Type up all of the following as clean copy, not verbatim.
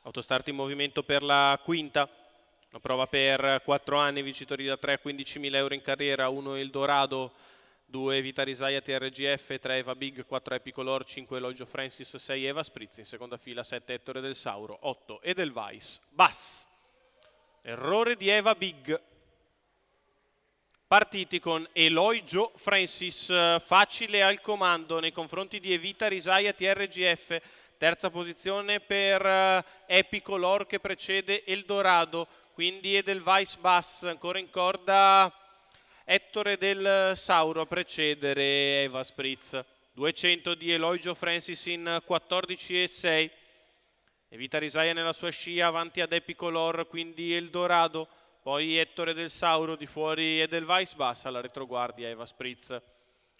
Autostart in movimento per la quinta. Una prova per 4 anni, vincitori da 3 a 15.000 euro in carriera, 1 Eldorado, 2 Vita Risaia TRGF, 3 Eva Big, 4 Epicolor, 5 Elogio Francis, 6 Eva Spritz, in seconda fila 7 Ettore del Sauro, 8 Edelweiss Bass. Errore di Eva Big. Partiti con Elogio Francis, facile al comando nei confronti di Evita Risaia TRGF, terza posizione per Epicolor che precede Eldorado, quindi Edelweiss Bass, ancora in corda Ettore del Sauro a precedere Eva Spritz. 200 di Elogio Francis in 14,6. Evita Risaia nella sua scia avanti ad Epicolor, quindi Eldorado, poi Ettore del Sauro, di fuori Edelweiss Bass, alla retroguardia Eva Spritz.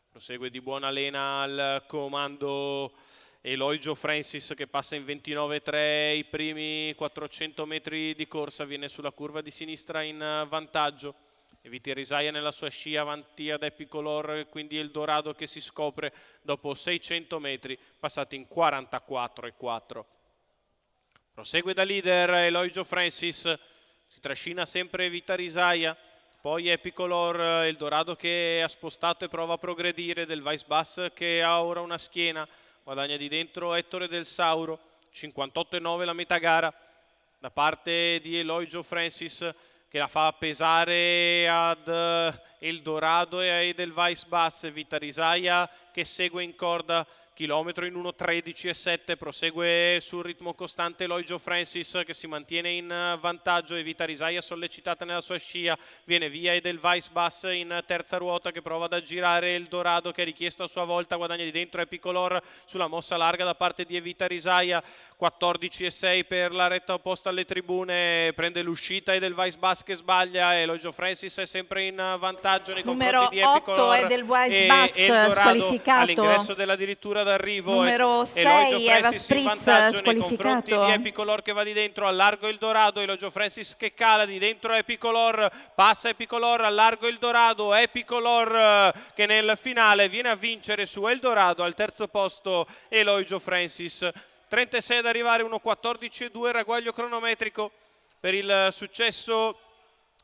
Prosegue di buona lena al comando Elogio Francis che passa in 29,3 i primi 400 metri di corsa, viene sulla curva di sinistra in vantaggio. Evita Risaia nella sua scia avanti ad Epicolor, quindi Eldorado che si scopre dopo 600 metri passati in 44,4. Prosegue da leader Elogio Francis, si trascina sempre Evita Risaia, poi Epicolor, Eldorado che ha spostato e prova a progredire, Edelweiss Bass che ha ora una schiena, guadagna di dentro Ettore del Sauro, 58,9 la metà gara da parte di Elogio Francis che la fa pesare ad Eldorado e a Edelweiss Bass. Evita Risaia che segue in corda, chilometro in 1:13,7, prosegue sul ritmo costante Elogio Francis che si mantiene in vantaggio. Evita Risaia sollecitata nella sua scia, viene via Edelweiss Bass in terza ruota che prova ad aggirare Eldorado che ha richiesto a sua volta, guadagna di dentro Epicolor sulla mossa larga da parte di Evita Risaia, 14,6 per la retta opposta alle tribune, prende l'uscita Edelweiss Bass che sbaglia, Elogio Francis è sempre in vantaggio nei confronti di Epicolor. Numero 8 Edelweiss Bass Eldorado squalificato. all'ingresso dell'addirittura d'arrivo. Numero 6 Eva Spritz squalificato. Di Epicolor che va di dentro, al largo Eldorado, Elogio Francis che cala di dentro Epicolor, passa Epicolor, al largo Eldorado, Epicolor che nel finale viene a vincere su Eldorado, al terzo posto Elogio Francis. 36 ad arrivare, 1:14,2 ragguaglio cronometrico per il successo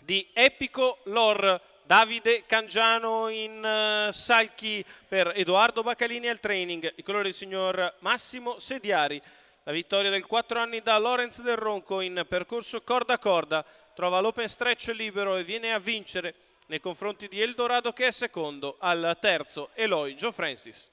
di Epicolor. Davide Cangiano in salchi per Edoardo Baccalini al training, i colori del signor Massimo Sediari. La vittoria del 4 anni da Lorenz del Ronco in percorso corda a corda, trova l'open stretch libero e viene a vincere nei confronti di Eldorado che è secondo, al terzo Elogio Francis.